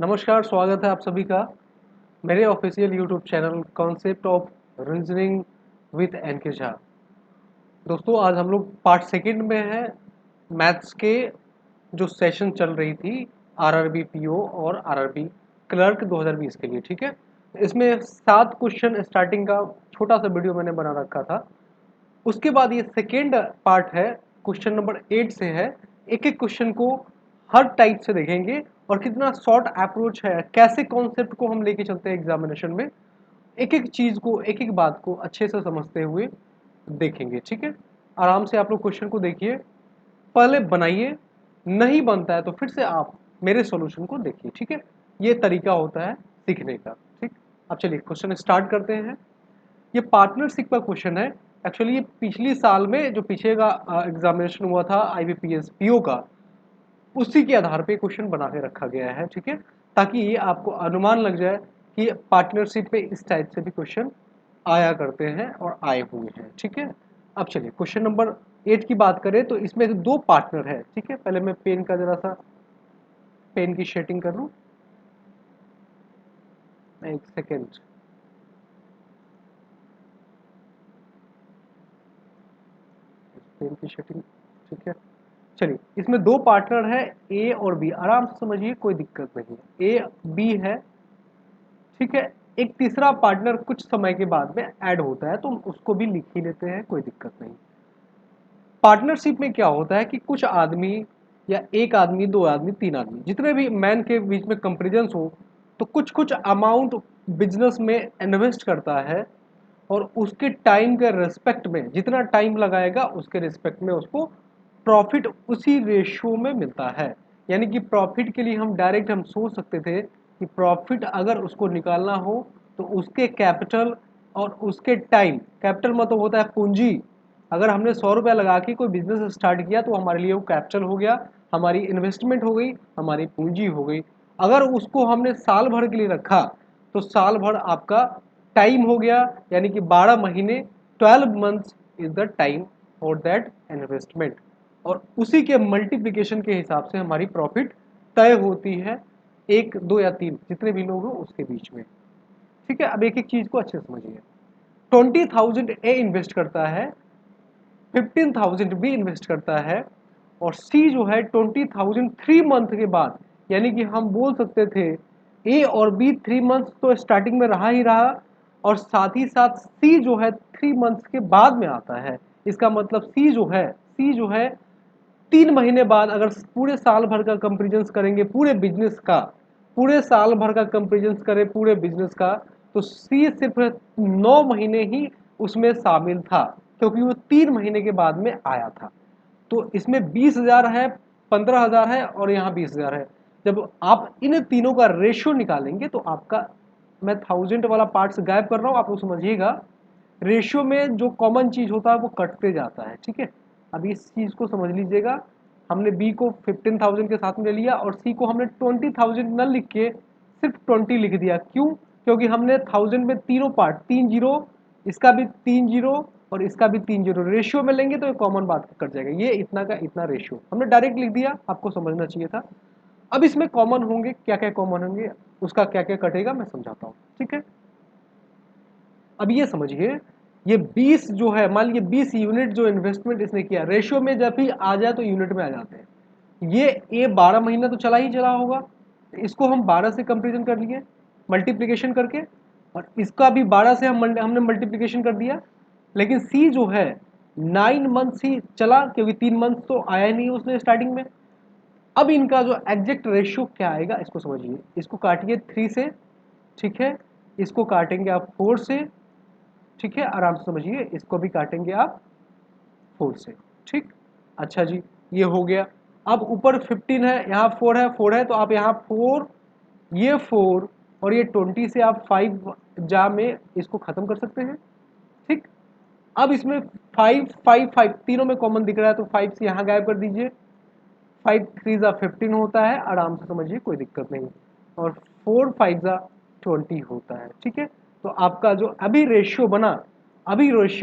नमस्कार, स्वागत है आप सभी का मेरे official YouTube channel concept of reasoning with N K Jha. दोस्तों, आज हम लोग पार्ट सेकंड में हैं मैथ्स के जो सेशन चल रही थी आरआरबी पीओ और आरआरबी क्लर्क 2020 के लिए। ठीक है, इसमें 7 क्वेश्चन स्टार्टिंग का छोटा सा वीडियो मैंने बना रखा था। उसके बाद ये सेकेंड पार्ट है, क्वेश्चन नंबर 8 से है। एक एक क्वेश्चन को हर टाइप से देखेंगे और कितना शॉर्ट अप्रोच है, कैसे कॉन्सेप्ट को हम लेके चलते हैं एग्जामिनेशन में। एक एक चीज को, एक एक बात को अच्छे से समझते हुए देखेंगे। ठीक है, आराम से आप लोग क्वेश्चन को देखिए, पहले बनाइए, नहीं बनता है तो फिर से आप मेरे सॉल्यूशन को देखिए। ठीक है, ये तरीका होता है सीखने का। ठीक, अब चलिए क्वेश्चन स्टार्ट करते हैं। ये पार्टनरशिप का क्वेश्चन है। एक्चुअली ये पिछली साल में जो पीछे का एग्जामिनेशन हुआ था आईबीपीएस पीओ का, उसी के आधार पे क्वेश्चन बना के रखा गया है। ठीक है, ताकि ये आपको अनुमान लग जाए कि पार्टनरशिप पे इस टाइप से भी क्वेश्चन आया करते हैं और आए हुए हैं। ठीक है, अब चलिए क्वेश्चन नंबर 8 की बात करें तो इसमें 2 पार्टनर है। ठीक है, पहले मैं पेन का जरा सा पेन की शेडिंग कर लूँ, एक सेकेंड। पेन की शेडिंग, ठीक है। चलिए, इसमें 2 पार्टनर है ए और बी, आराम से समझिए, कोई दिक्कत नहीं है। ए बी है, ठीक है। एक तीसरा पार्टनर कुछ समय के बाद में ऐड होता है तो उसको भी लिख ही लेते हैं, कोई दिक्कत नहीं। पार्टनरशिप में क्या होता है कि कुछ आदमी या एक आदमी, 2 आदमी, 3 आदमी, जितने भी मैन के बीच में कंपेरिजन हो, तो कुछ कुछ अमाउंट बिजनेस में इन्वेस्ट करता है और उसके टाइम के रिस्पेक्ट में, जितना टाइम लगाएगा उसके रिस्पेक्ट में उसको प्रॉफिट उसी रेशियो में मिलता है। यानी कि प्रॉफिट के लिए हम डायरेक्ट हम सोच सकते थे कि प्रॉफिट अगर उसको निकालना हो तो उसके कैपिटल और उसके टाइम, कैपिटल मतलब होता है पूंजी। अगर हमने 100 रुपया लगा के कोई बिजनेस स्टार्ट किया तो हमारे लिए वो कैपिटल हो गया, हमारी इन्वेस्टमेंट हो गई, हमारी पूंजी हो गई। अगर उसको हमने साल भर के लिए रखा तो साल भर आपका टाइम हो गया, यानी कि 12 महीने, 12 months is the time for that investment. और उसी के मल्टीप्लिकेशन के हिसाब से हमारी प्रॉफिट तय होती है, 1, 2 या 3 जितने भी लोग हो उसके बीच में। ठीक है, अब एक एक चीज को अच्छे से समझिए। 20,000 ए इन्वेस्ट करता है, 15,000 बी इन्वेस्ट करता है, और सी जो है 20,000 3 मंथ के बाद, यानी कि हम बोल सकते थे ए और बी 3 मंथ तो स्टार्टिंग में रहा ही रहा, और साथ ही साथ सी जो है 3 मंथ के बाद में आता है। इसका मतलब सी जो है 3 महीने बाद, अगर पूरे साल भर का कंपेरिजन करेंगे पूरे बिजनेस का, पूरे साल भर का कंपेरिजन करें पूरे बिजनेस का, तो सी सिर्फ 9 महीने ही उसमें शामिल था, क्योंकि वो 3 महीने के बाद में आया था। तो इसमें 20,000 है, 15,000 है और यहाँ 20,000 है। जब आप इन तीनों का रेशियो निकालेंगे तो आपका, मैं 1000 वाला पार्ट से गायब कर रहा हूँ, आप लोग समझिएगा। रेशियो में जो कॉमन चीज होता है वो कटते जाता है। ठीक है, अब इस चीज को समझ लीजिएगा। हमने बी को 15,000 के साथ में ले लिया और सी को हमने 20,000 न लिख के सिर्फ 20 लिख दिया। क्यों? क्योंकि हमने 1000 में तीनों पार्ट, 3 जीरो, इसका भी 3 जीरो और इसका भी 3 जीरो रेशियो में लेंगे तो ये कॉमन बात कट जाएगा। ये इतना का इतना रेशियो हमने डायरेक्ट लिख दिया, आपको समझना चाहिए था। अब इसमें कॉमन होंगे, क्या क्या कॉमन होंगे, उसका क्या क्या कटेगा मैं समझाता हूँ। ठीक है, अब ये समझिए, ये 20 जो है, मान लीजिए 20 यूनिट जो इन्वेस्टमेंट इसने किया, रेशियो में जब भी आ जाए तो यूनिट में आ जाते हैं। ये 12 महीना तो चला ही चला होगा, इसको हम 12 से कंपेरिजन कर लिए मल्टीप्लिकेशन करके, और इसका भी 12 से हमने मल्टीप्लिकेशन कर दिया। लेकिन सी जो है 9 मंथ ही चला, क्योंकि 3 मंथ तो आया नहीं उसने स्टार्टिंग में। अब इनका जो एग्जैक्ट रेशियो क्या आएगा इसको समझिए। इसको काटिए 3 से, ठीक है, इसको काटेंगे आप 4 से, ठीक है, आराम से समझिए, इसको भी काटेंगे आप 4 से। ठीक, अच्छा जी, ये हो गया। अब ऊपर 15 है, यहाँ 4 है, 4 है तो आप यहाँ 4, ये 4 और ये 20 से आप 5 जा में इसको खत्म कर सकते हैं। ठीक, अब इसमें 5 5 5 तीनों में कॉमन दिख रहा है तो 5 से यहाँ गायब कर दीजिए। 5 3 जा 15 होता है, आराम से समझिए, कोई दिक्कत नहीं। और 4 5 जा 20 होता है। ठीक है, तो आपका जो अभी रेशियो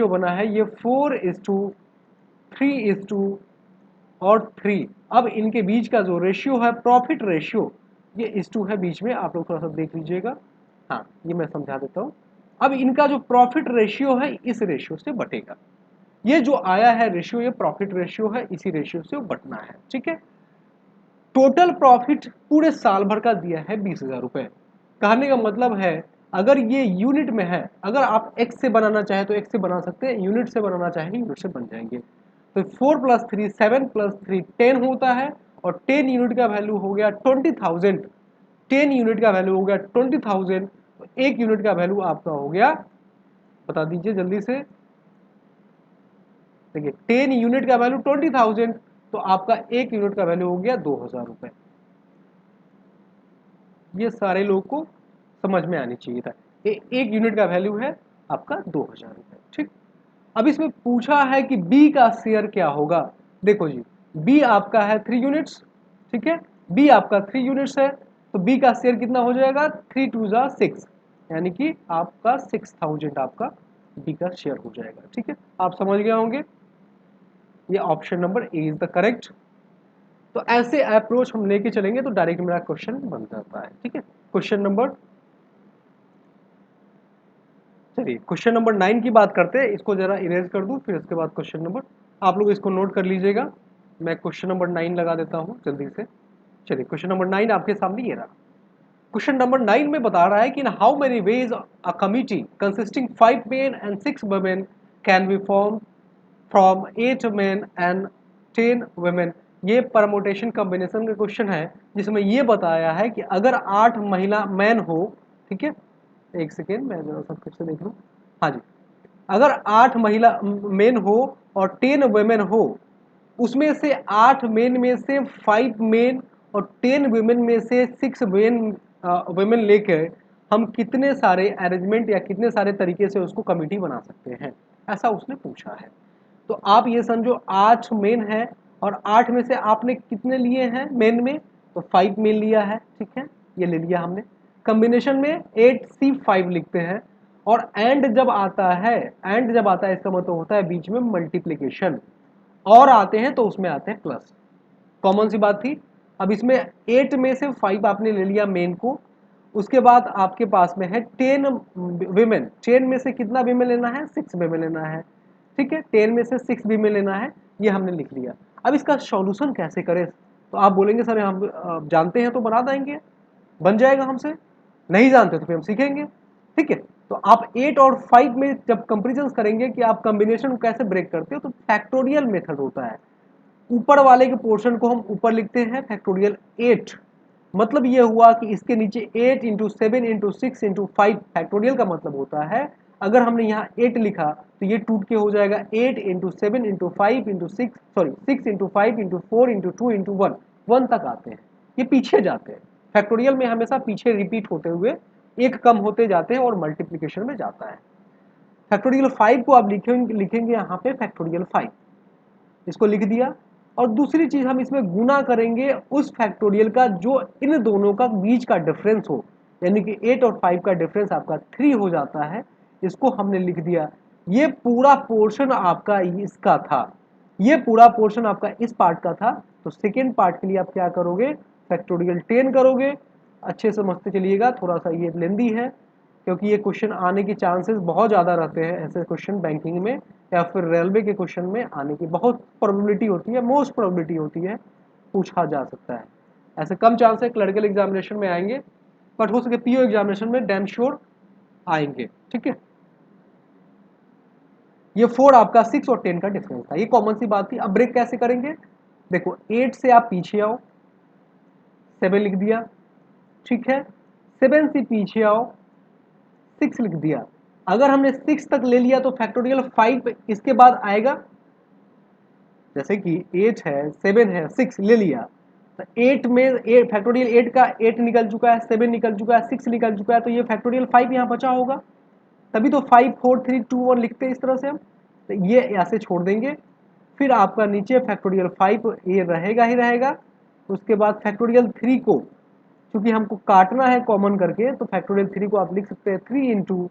बना है ये 4:3:और 3। अब इनके बीच का जो रेशियो है प्रॉफिट रेशियो, ये इस टू है बीच में, आप लोग थोड़ा सा देख लीजिएगा। हाँ, ये मैं समझा देता हूँ। अब इनका जो प्रॉफिट रेशियो है इस रेशियो से बटेगा। ये जो आया है रेशियो, ये प्रॉफिट रेशियो है, इसी रेशियो से बटना है। ठीक है, टोटल प्रॉफिट पूरे साल भर का दिया है 20,000 रुपए। कहने का मतलब है अगर ये यूनिट में है, अगर आप एक्स से बनाना चाहे तो एक्स से बना सकते हैं, यूनिट से बनाना चाहे यूनिट से बन जाएंगे। तो 4 + 3 7 + 3 10 होता है, और 10 यूनिट का वैल्यू हो गया 20,000। 10 यूनिट का वैल्यू हो गया 20,000, तो एक यूनिट का वैल्यू आपका हो गया, बता दीजिए जल्दी से। देखिए 10 यूनिट का वैल्यू 20,000, तो आपका एक यूनिट का वैल्यू हो गया 2,000 रुपए। ये सारे लोग को समझ में आनी चाहिए था। एक यूनिट का वैल्यू है आपका 2,000 रुपए। ठीक, अब इसमें पूछा है कि बी का शेयर क्या होगा। देखो जी, बी आपका है 3 यूनिट्स। ठीक है, बी आपका 3 यूनिट्स है, तो बी का शेयर कितना हो जाएगा, 3 2 जा 6, यानी कि आपका 6,000 आपका बी का शेयर हो जाएगा। ठीक है, आप समझ गए होंगे, ये option number A is the correct. तो ऐसे अप्रोच हम लेके चलेंगे तो डायरेक्ट मेरा क्वेश्चन बन जाता है। ठीक है, क्वेश्चन नंबर, चलिए क्वेश्चन नंबर 9 की बात करते हैं। इसको जरा इरेज कर दूं, फिर उसके बाद क्वेश्चन नंबर, आप लोग इसको नोट कर लीजिएगा। मैं क्वेश्चन नंबर 9 लगा देता हूं जल्दी से। चलिए क्वेश्चन नंबर 9 आपके सामने ये रहा। क्वेश्चन नंबर 9 में बता रहा है कि in how many ways a committee consisting 5 main and 6 women can be form from 8 main and 10 women. ये परमोटेशन कॉम्बिनेशन का क्वेश्चन है, जिसमें ये बताया है कि अगर 8 महिला मैन हो, ठीक है, एक सेकेंड मैं जरा सब फिर से देख लूँ। हाँ जी, अगर 8 महिला मेन हो और 10 वुमेन हो, उसमें से 8 मेन में से 5 मेन और 10 वुमेन में से 6 वुमेन लेकर हम कितने सारे अरेंजमेंट या कितने सारे तरीके से उसको कमिटी बना सकते हैं, ऐसा उसने पूछा है। तो आप ये समझो 8 मेन है, और 8 में से आपने कितने लिए हैं मेन में, तो 5 मेन लिया है। ठीक है, ये ले लिया हमने। कॉम्बिनेशन में 8C5 लिखते हैं, और एंड जब आता है इसका मतलब होता है बीच में मल्टीप्लीकेशन, और आते हैं तो उसमें आते हैं प्लस। कॉमन सी बात थी। अब इसमें 8 में से 5 आपने ले लिया मेन को, उसके बाद आपके पास में है 10 विमेन। 10 में से कितना विमेन लेना है, 6 विमेन लेना है। ठीक है, 10 में से 6 विमेन लेना है, ये हमने लिख लिया। अब इसका सॉल्यूशन कैसे करें, तो आप बोलेंगे सर हम जानते हैं तो बना देंगे, बन जाएगा हमसे, नहीं जानते तो फिर हम सीखेंगे। ठीक है, तो आप 8 और 5 में जब कंपेरिजन करेंगे कि आप कॉम्बिनेशन को कैसे ब्रेक करते हो, तो फैक्टोरियल मेथड होता है। ऊपर वाले के पोर्शन को हम ऊपर लिखते हैं फैक्टोरियल 8, मतलब ये हुआ कि इसके नीचे 8 इंटू 7 इंटू 6 इंटू 5, फैक्टोरियल का मतलब होता है अगर हमने यहाँ 8 लिखा तो ये टूट के हो जाएगा 8 into 7 into 5 into 6, sorry 6 into 5 into 4 into 2 into 1, 1 तक आते हैं, ये पीछे जाते हैं। फैक्टोरियल में हमेशा पीछे रिपीट होते हुए एक कम होते जाते हैं और मल्टीप्लीकेशन में जाता है। फैक्टोरियल 5 को आप लिखेंगे यहाँ पे फैक्टोरियल 5, इसको लिख दिया। और दूसरी चीज हम इसमें गुना करेंगे उस फैक्टोरियल का जो इन दोनों का बीच का डिफरेंस हो, यानी कि 8 और 5 का डिफरेंस आपका 3 हो जाता है, इसको हमने लिख दिया। ये पूरा पोर्शन आपका इसका था, ये पूरा पोर्शन आपका इस पार्ट का था। तो सेकेंड पार्ट के लिए आप क्या करोगे, फैक्टोरियल 10 करोगे। अच्छे से समझते चलिएगा, थोड़ा सा ये लेंदी है, क्योंकि ये क्वेश्चन आने की चांसेस बहुत ज़्यादा रहते हैं। ऐसे क्वेश्चन बैंकिंग में या फिर रेलवे के क्वेश्चन में आने की बहुत प्रोबेबिलिटी होती है, मोस्ट प्रोबेबिलिटी होती है, पूछा जा सकता है। ऐसे कम चांस है क्लर्कल एग्जामिनेशन में आएंगे, बट हो सके पीओ एग्जामिनेशन में डैम श्योर आएंगे। ठीक है, ये 4 आपका 6 और 10 का डिफरेंस था, ये कॉमन सी बात थी। अब ब्रेक कैसे करेंगे, देखो 8 से आप पीछे आओ, 7 लिख दिया। ठीक है, 7 से पीछे आओ, 6 लिख दिया। अगर हमने 6 तक ले लिया तो फैक्टोरियल 5 इसके बाद आएगा, जैसे कि 8 है 7 है 6 ले लिया, तो 8 में फैक्टोरियल 8 का 8 निकल चुका है, 7 निकल चुका है, 6 निकल चुका है, तो ये फैक्टोरियल 5 यहाँ बचा होगा। तभी तो 5 4 3 2 1 लिखते हैं इस तरह से हम, तो ये ऐसे छोड़ देंगे। फिर आपका नीचे फैक्टोरियल 5 ये रहेगा ही रहेगा। उसके बाद फैक्टोरियल 3 को क्योंकि हमको काटना है कॉमन करके, तो फैक्टोरियल 3 को आप लिख सकते हैं 3 इंटू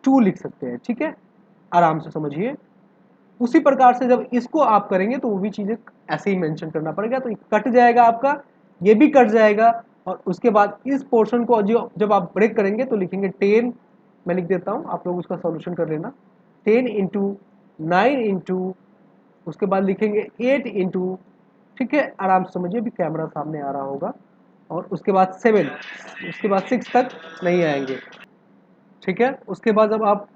2 लिख सकते हैं। ठीक है, आराम से समझिए। उसी प्रकार से जब इसको आप करेंगे तो वो भी चीजें ऐसे ही मेंशन करना पड़ेगा, तो कट जाएगा आपका, ये भी कट जाएगा, और उसके बाद इस पोर्शन को जो जब आप ब्रेक करेंगे तो लिखेंगे 10, मैं लिख देता हूँ, आप लोग उसका सॉल्यूशन कर लेना। 10 इंटू 9 इंटू, उसके बाद लिखेंगे 8 इंटू, ठीक है, आराम से समझिए, अभी कैमरा सामने आ रहा होगा, और उसके बाद 7, उसके बाद 6 तक नहीं आएंगे, ठीक है। उसके बाद जब आप,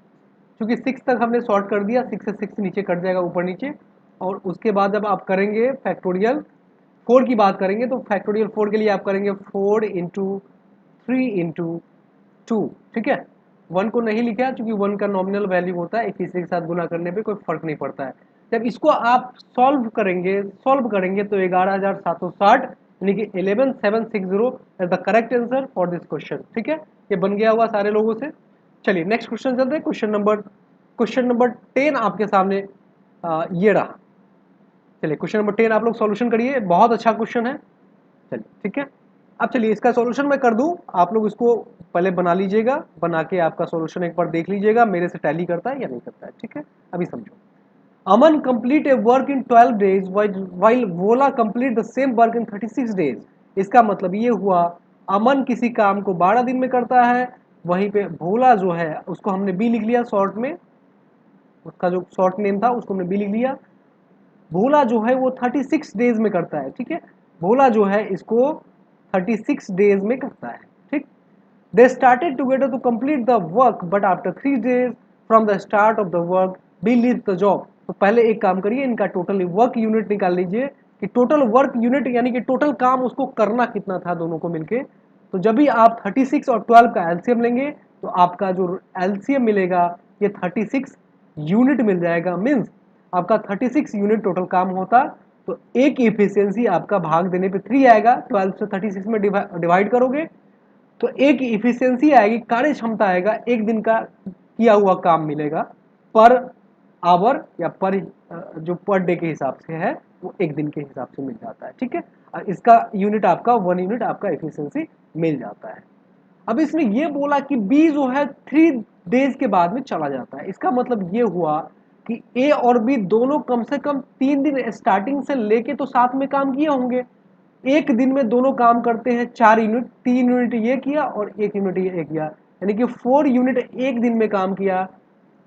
क्योंकि 6 तक हमने सॉर्ट कर दिया, 6 से 6 नीचे कट जाएगा ऊपर नीचे, और उसके बाद जब आप करेंगे फैक्टोरियल 4 की बात करेंगे तो फैक्टोरियल 4 के लिए आप करेंगे 4 इंटू 3 इंटू 2, ठीक है। 1 को नहीं लिखा क्योंकि 1 का नॉमिनल वैल्यू होता है, एक तीसरे के साथ गुना करने पे कोई फर्क नहीं पड़ता है। जब इसको आप सॉल्व करेंगे तो 11760 यानी कि 11760 is the correct answer for this question, ठीक है। ये बन गया हुआ सारे लोगों से। चलिए नेक्स्ट क्वेश्चन चलते हैं। क्वेश्चन नंबर 10 आपके सामने ये रहा। चलिए क्वेश्चन नंबर 10 आप लोग सॉल्यूशन करिए, बहुत अच्छा क्वेश्चन है। चलिए ठीक है, अब चलिए इसका सॉल्यूशन मैं कर दूं, आप लोग इसको पहले बना लीजिएगा, बना के आपका सॉल्यूशन एक बार देख लीजिएगा मेरे से टैली करता है या नहीं करता है, ठीक है। अभी समझो, Aman complete a work in 12 days while वोला complete the same work in 36 days. इसका मतलब ये हुआ अमन किसी काम को 12 दिन में करता है, वहीं पे भोला जो है उसको हमने बी लिख लिया शॉर्ट में, उसका जो शॉर्ट नेम था उसको हमने बी लिख लिया। भोला जो है वो 36 डेज में करता है, ठीक है। भोला जो है इसको 36 डेज में करता है, ठीक। They started together to complete the work but after 3 days from the start of the work B leave the job. तो पहले एक काम करिए, इनका टोटल वर्क यूनिट निकाल लीजिए कि टोटल वर्क यूनिट यानी कि टोटल काम उसको करना कितना था दोनों को मिलके। तो जब भी आप 36 और 12 का एलसीएम लेंगे तो आपका जो एलसीएम मिलेगा ये 36 यूनिट मिल जाएगा। मीन्स आपका 36 यूनिट टोटल काम होता, तो एक इफिशियंसी आपका भाग देने पे 3 आएगा, 12 से 36 में डिवाइड करोगे तो एक इफिशियंसी आएगी, कार्य क्षमता आएगा, एक दिन का किया हुआ काम मिलेगा पर आवर या पर जो पर डे के हिसाब से है वो एक दिन के हिसाब से मिल जाता है, ठीक है। इसका यूनिट आपका 1 यूनिट आपका इफिशियंसी मिल जाता है। अब इसने ये बोला कि बी जो है 3 डेज के बाद में चला जाता है, इसका मतलब ये हुआ कि ए और बी दोनों कम से कम 3 दिन स्टार्टिंग से लेके तो साथ में काम किए होंगे। एक दिन में दोनों काम करते हैं 4 यूनिट, 3 यूनिट ये किया और 1 यूनिट ये किया, यानी कि 4 यूनिट एक दिन में काम किया।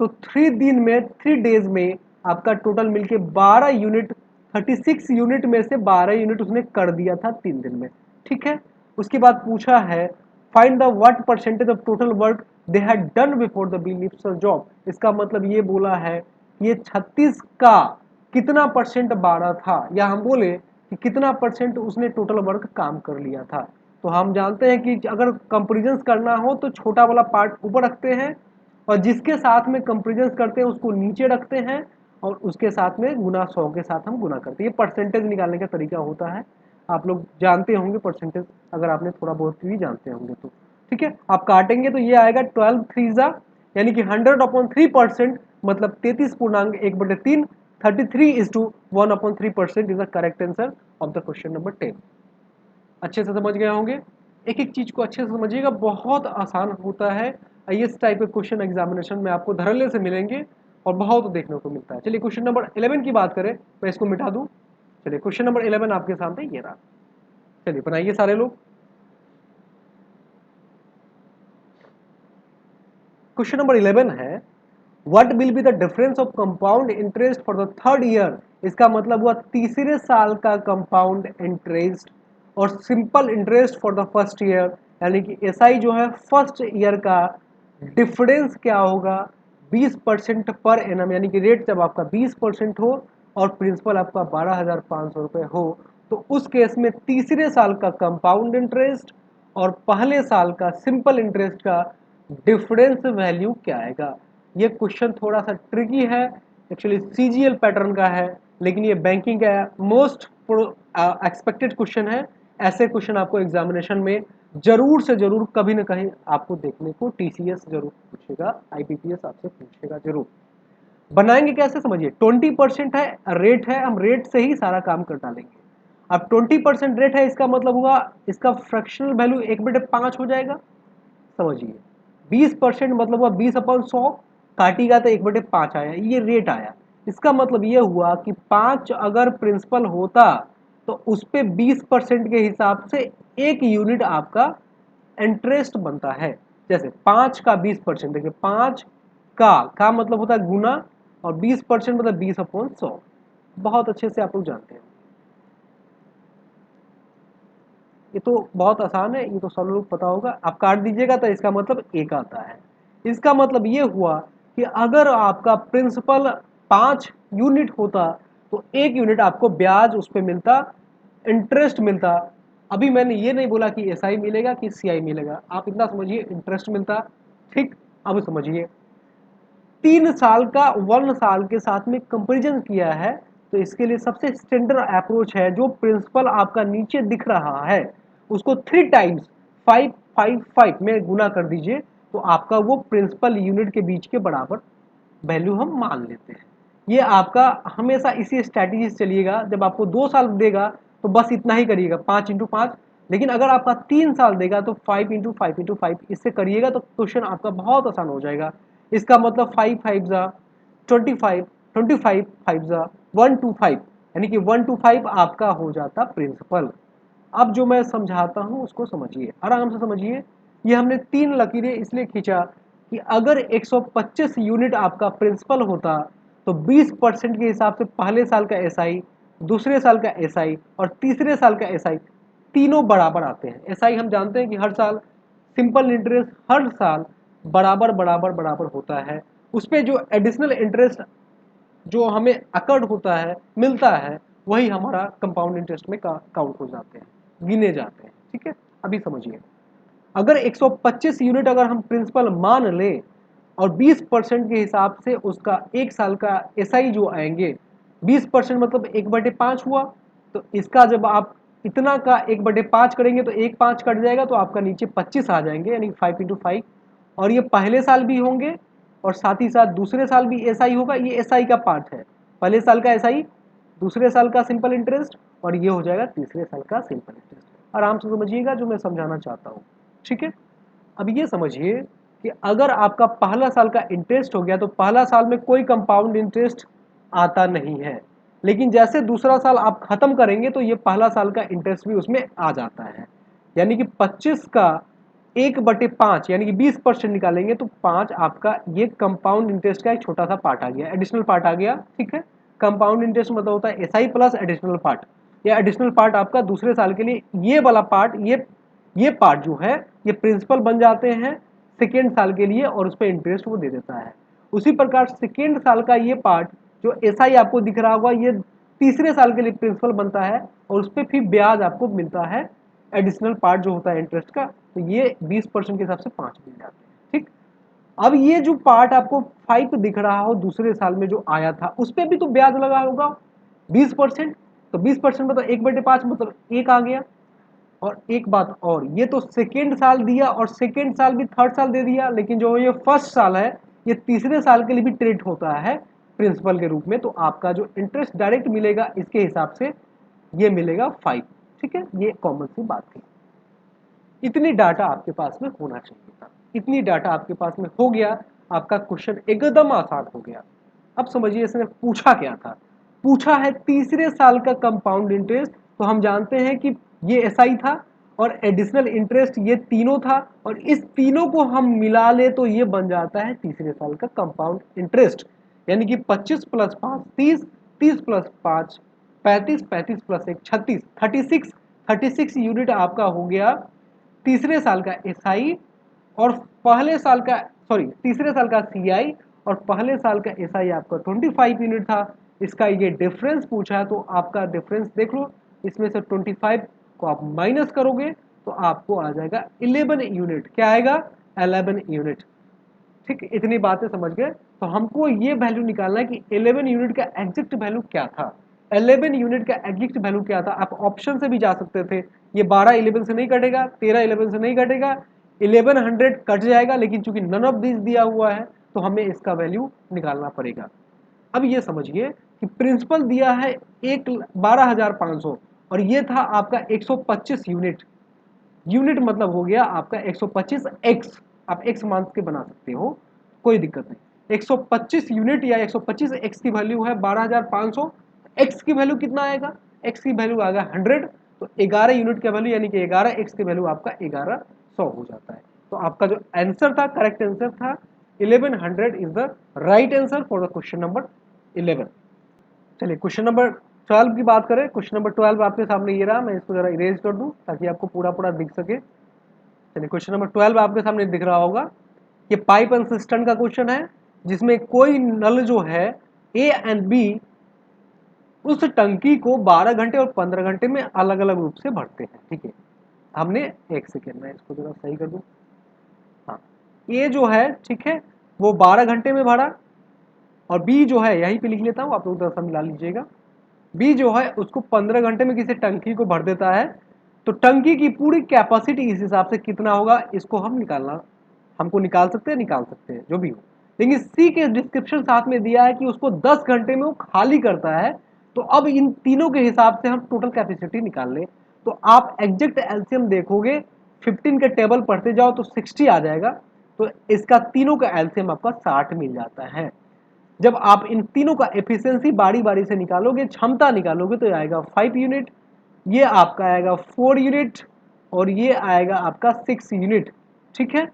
तो 3 दिन में 3 डेज में आपका टोटल मिलके 12 यूनिट, 36 यूनिट में से 12 यूनिट उसने कर दिया था 3 दिन में, ठीक है। उसके बाद पूछा है find the what percentage of total work they had done before the B leaves the job. इसका मतलब ये बोला है ये 36 का कितना परसेंट 12 था, या हम बोले कि कितना परसेंट उसने टोटल वर्क काम कर लिया था। तो हम जानते हैं कि अगर कंपेरिजन करना हो तो छोटा वाला पार्ट ऊपर रखते हैं और जिसके साथ में कंपेरिजन करते हैं उसको नीचे रखते हैं और उसके साथ में गुना 100 के साथ हम गुना करते हैं। ये परसेंटेज निकालने का तरीका होता है, आप लोग जानते होंगे परसेंटेज, अगर आपने थोड़ा बहुत भी जानते होंगे तो, ठीक है। आप काटेंगे तो ये आएगा 12 3 यानी कि 100/3%, मतलब 33.1/3, 33:1/3% is the correct answer of the question number 10। अच्छे से समझ गए होंगे, एक एक चीज को अच्छे से समझिएगा, बहुत आसान होता है। इस टाइप के क्वेश्चन एग्जामिनेशन में आपको धड़ल्ले से मिलेंगे और बहुत देखने को मिलता है। चलिए क्वेश्चन नंबर 11 की बात करें, मैं इसको मिटा दूं। चलिए क्वेश्चन नंबर 11 आपके सामने ये रहा, चलिए बनाइए सारे लोग। क्वेश्चन नंबर 11 है what will be the difference of compound interest for the third year. इसका मतलब हुआ तीसरे साल का कंपाउंड इंटरेस्ट और simple interest for the first year, यानी कि एसआई जो है फर्स्ट ईयर का डिफरेंस क्या होगा 20% पर एनम, यानी कि रेट जब आपका 20% हो और प्रिंसिपल आपका 12,500 रुपये हो, तो उस केस में तीसरे साल का कंपाउंड इंटरेस्ट और पहले साल का सिंपल इंटरेस्ट का डिफरेंस वैल्यू क्या आएगा। ये क्वेश्चन थोड़ा सा ट्रिकी है, एक्चुअली सीजीएल पैटर्न का है, लेकिन ये बैंकिंग का मोस्ट एक्सपेक्टेड क्वेश्चन है। ऐसे क्वेश्चन आपको एग्जामिनेशन में जरूर से जरूर कभी ना कहीं आपको देखने को टीसीएस जरूर पूछेगा, आईबीपीएस आपसे पूछेगा जरूर। बनाएंगे कैसे समझिए, 20% है रेट है, हम रेट से ही सारा काम कर डालेंगे। अब 20% रेट है इसका मतलब हुआ इसका फ्रैक्शनल वैल्यू 1/5 हो जाएगा, समझिए। 20% मतलब हुआ 20/100, काटिएगा तो 1/5 आया, ये रेट आया। इसका मतलब ये हुआ कि 5 अगर प्रिंसिपल होता तो उस पे 20% के हिसाब से 1 यूनिट आपका इंटरेस्ट बनता है। जैसे 5 का 20%, देखिए 5 का मतलब होता है गुना, और 20% मतलब 20/100। बहुत अच्छे से आप लोग जानते हैं, ये तो बहुत आसान है, ये तो सब लोग पता होगा। आप काट दीजिएगा तो इसका मतलब एक आता है। इसका मतलब ये हुआ कि अगर आपका प्रिंसिपल 5 यूनिट होता तो 1 यूनिट आपको ब्याज उस पर मिलता, इंटरेस्ट मिलता। अभी मैंने ये नहीं बोला कि एसआई मिलेगा कि सीआई मिलेगा, आप इतना समझिए इंटरेस्ट मिलता। ठीक, अब समझिए 3 साल का 1 साल के साथ में कंपेरिजन किया है, तो इसके लिए सबसे स्टैंडर्ड अप्रोच है, जो प्रिंसिपल आपका नीचे दिख रहा है उसको 3 टाइम्स 555 में गुना कर दीजिए, तो आपका वो प्रिंसिपल यूनिट के बीच के बराबर वैल्यू हम मान लेते हैं। ये आपका हमेशा इसी स्ट्रैटेजी से चलिएगा। जब आपको 2 साल देगा तो बस इतना ही करिएगा, 5 × 5। लेकिन अगर आपका 3 साल देगा तो 5 × 5 × 5 इससे करिएगा, तो क्वेश्चन आपका बहुत आसान हो जाएगा। इसका मतलब 5×5 = 25, 25×5 = 125, यानी कि 125 आपका हो जाता प्रिंसिपल। अब जो मैं समझाता हूं उसको समझिए, आराम से समझिए। ये हमने 3 लकीरें इसलिए खींचा कि अगर 125 यूनिट आपका प्रिंसिपल होता तो 20% के हिसाब से पहले साल का एसआई, दूसरे साल का एसआई और तीसरे साल का एसआई तीनों बराबर आते हैं। एसआई हम जानते हैं कि हर साल सिंपल इंटरेस्ट हर साल बराबर बराबर बराबर होता है। उस पर जो एडिशनल इंटरेस्ट जो हमें अकर्ड होता है, मिलता है, वही हमारा कंपाउंड इंटरेस्ट में काउंट हो जाते हैं, गिने जाते हैं। ठीक है, अभी समझिए, अगर 125 यूनिट अगर हम प्रिंसिपल मान लें और 20% के हिसाब से उसका 1 साल का एसआई जो आएंगे, 20% मतलब 1/5 हुआ। तो इसका जब आप इतना का 1/5 करेंगे तो 1/5 कट जाएगा, तो आपका नीचे 25 आ जाएंगे, यानी 5 × 5। और ये पहले साल भी होंगे और साथ ही साथ दूसरे साल भी एसआई होगा। ये एसआई का पार्ट है, पहले साल का एसआई, दूसरे साल का सिंपल इंटरेस्ट, और ये हो जाएगा तीसरे साल का सिंपल इंटरेस्ट। आराम से समझिएगा जो मैं समझाना चाहता हूँ। ठीक है, अब ये समझिए कि अगर आपका पहला साल का इंटरेस्ट हो गया तो पहला साल में कोई कंपाउंड इंटरेस्ट आता नहीं है, लेकिन जैसे दूसरा साल आप खत्म करेंगे तो ये पहला साल का इंटरेस्ट भी उसमें आ जाता है। यानी कि 25 का 1/5 यानी कि 20% निकालेंगे तो 5 आपका ये कंपाउंड इंटरेस्ट का एक छोटा सा पार्ट आ गया, एडिशनल पार्ट आ गया। ठीक है, कंपाउंड इंटरेस्ट मतलब होता है एसआई प्लस एडिशनल पार्ट। या एडिशनल पार्ट आपका दूसरे साल के लिए ये वाला पार्ट, ये पार्ट जो है ये प्रिंसिपल बन जाते हैं सेकेंड साल के लिए, और उस पर इंटरेस्ट वो दे देता है। उसी प्रकार सेकेंड साल का ये पार्ट जो एसआई आपको दिख रहा होगा, ये तीसरे साल के लिए प्रिंसिपल बनता है और उस पर फिर ब्याज आपको मिलता है, एडिशनल पार्ट जो होता है इंटरेस्ट का। तो ये 20% के हिसाब से 5 मिल जाते हैं। ठीक, अब ये जो पार्ट आपको 5 दिख रहा हो दूसरे साल में जो आया था, उस पर भी तो ब्याज लगा होगा 20%। तो 20% मतलब 1/5 मतलब 1 आ गया। और एक बात और, ये तो सेकेंड साल दिया और सेकेंड साल भी थर्ड साल दे दिया, लेकिन जो ये फर्स्ट साल है ये तीसरे साल के लिए भी ट्रीट होता है प्रिंसिपल के रूप में। तो आपका जो इंटरेस्ट डायरेक्ट मिलेगा इसके हिसाब से ये मिलेगा 5। ठीक है, ये कॉमन सी बात थी। इतनी डाटा आपके पास में होना चाहिए था, इतनी डाटा आपके पास में हो गया, आपका क्वेश्चन एकदम आसान हो गया। अब समझिए इसने पूछा क्या था। पूछा है तीसरे साल का कंपाउंड इंटरेस्ट। तो हम जानते हैं कि ये एसआई था और एडिशनल इंटरेस्ट ये तीनों था, और इस तीनों को हम मिला ले तो ये बन जाता है तीसरे साल का कंपाउंड इंटरेस्ट। यानी कि 25 + 5 30, 30 + 5 35, 35 + 1 36, 36 यूनिट आपका हो गया तीसरे साल का एसआई, और पहले साल का तीसरे साल का सीआई, और पहले साल का एसआई आपका 25 यूनिट था। इसका ये डिफरेंस पूछा है, तो आपका डिफरेंस देख लो, इसमें से 25 को आप माइनस करोगे तो आपको आ जाएगा 11 यूनिट। क्या आएगा? 11 यूनिट। ठीक, इतनी बातें समझ गए। तो हमको ये वैल्यू निकालना है कि 11 यूनिट का एग्जैक्ट वैल्यू क्या था। 11 यूनिट का एग्जैक्ट वैल्यू क्या था, आप ऑप्शन से भी जा सकते थे। ये 12 11 से नहीं कटेगा, 13 11 से नहीं कटेगा, 1100 कट जाएगा, लेकिन चूंकि नन ऑफ दिस दिया हुआ है तो हमें इसका वैल्यू निकालना पड़ेगा। अब ये समझिए कि प्रिंसिपल दिया है 12,500 और ये था आपका 125 यूनिट। यूनिट मतलब हो गया आपका 125 एक्स, आप एक्स मान के बना सकते हो, कोई दिक्कत नहीं। 125 यूनिट या 125 एक्स की वैल्यू है 12,500। एक्स की वैल्यू कितना आएगा? x की वैल्यू आ गया 100, तो 11 यूनिट का वैल्यू यानी कि 11x की वैल्यू आपका 1100 हो जाता है। तो आपका जो आंसर था, करेक्ट आंसर था 1100 is the right answer for the question number 11। चलिए क्वेश्चन नंबर 12 की बात करें। क्वेश्चन नंबर 12 आपके सामने ये रहा, मैं इसको जरा इरेज कर दूं ताकि आपको पूरा पूरा दिख सके। चलिए क्वेश्चन नंबर 12 आपके सामने दिख रहा होगा। ये पाइप एंड सिस्टम का क्वेश्चन है, जिसमें कोई नल जो है ए एंड बी उस टंकी को 12 घंटे और 15 घंटे में अलग अलग रूप से भरते हैं। ठीक है, हमने एक सेकेंड में इसको जरा सही कर दूं। हाँ, ए जो है ठीक है वो 12 घंटे में भरा, और बी जो है यहीं पे लिख लेता हूँ, आप लोग दरअसल मिला लीजिएगा। बी जो है उसको 15 घंटे में किसी टंकी को भर देता है। तो टंकी की पूरी कैपेसिटी इस हिसाब से कितना होगा, इसको हमको निकाल सकते हैं जो भी हो। लेकिन सी के डिस्क्रिप्शन साथ में दिया है कि उसको 10 घंटे में वो खाली करता है। तो अब इन तीनों के हिसाब से हम टोटल कैपेसिटी निकाल लें। तो आप एग्जैक्ट एलसीएम देखोगे, 15 के टेबल पढ़ते जाओ तो 60 आ जाएगा। तो इसका तीनों का एलसीएम आपका 60 मिल जाता है। जब आप इन तीनों का एफिशिएंसी बारी बारी से निकालोगे, क्षमता निकालोगे, तो आएगा 5 यूनिट, ये आपका आएगा 4 यूनिट, और ये आएगा आपका 6 यूनिट। ठीक है,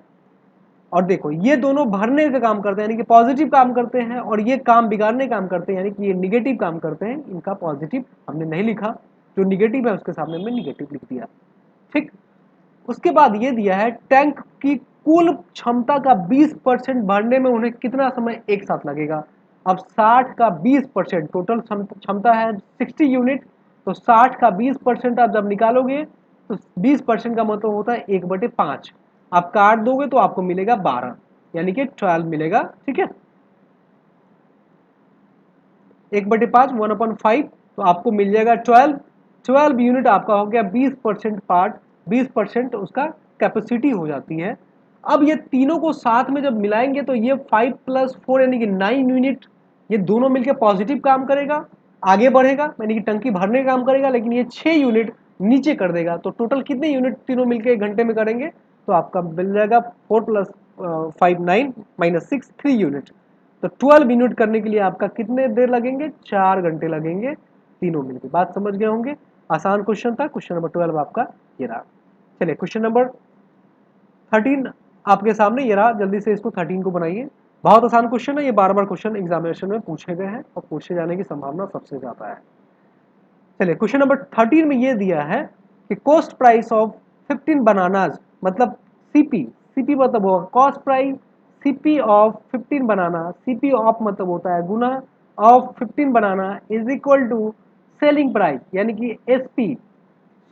और देखो ये दोनों भरने का काम करते हैं, यानी कि पॉजिटिव काम करते हैं, और ये काम बिगाड़ने का काम करते हैं, यानी कि ये निगेटिव काम करते हैं। इनका पॉजिटिव हमने नहीं लिखा, जो निगेटिव है उसके सामने में निगेटिव लिख दिया। ठीक, उसके बाद ये दिया है टैंक की कुल क्षमता का 20% भरने में उन्हें कितना समय एक साथ लगेगा। अब 60 का 20%, टोटल क्षमता है 60 यूनिट, तो 60 का 20% आप जब निकालोगे तो 20% का मतलब होता है 1/5। आप काट दोगे तो आपको मिलेगा 12, यानी कि 12 मिलेगा। ठीक है, 1/5 1/5, तो आपको मिल जाएगा 12 यूनिट आपका हो गया 20% पार्ट, 20% उसका कैपेसिटी हो जाती है। अब ये तीनों को साथ में जब मिलाएंगे तो ये 5 + 4 यानी कि 9 यूनिट, ये दोनों मिलकर पॉजिटिव काम करेगा, आगे बढ़ेगा, यानी कि टंकी भरने का काम करेगा। लेकिन ये 6 यूनिट नीचे कर देगा। तो टोटल कितने यूनिट तीनों मिलकर 1 घंटे में करेंगे, तो आपका मिल जाएगा 4 + 5 9 -6 3 यूनिट। तो 12 यूनिट करने के लिए आपका कितने देर लगेंगे, 4 घंटे लगेंगे तीनों मिलकर। बात समझ गए होंगे, आसान क्वेश्चन था। क्वेश्चन नंबर 12 आपका ये रहा। चलिए क्वेश्चन नंबर 13 आपके सामने ये रहा, जल्दी से इसको 13 को बनाइए। बहुत आसान क्वेश्चन है ये, बार बार क्वेश्चन एग्जामिनेशन में पूछे गए हैं और पूछे जाने की संभावना सबसे ज्यादा है। चलिए क्वेश्चन नंबर 13 में ये दिया है कि कॉस्ट प्राइस ऑफ 15 बनानाज, मतलब सीपी, सीपी मतलब होगा cost price, CP of 15 banana, CP of मतलब होता है गुना of 15 banana is equal to selling price, यानी कि एसपी,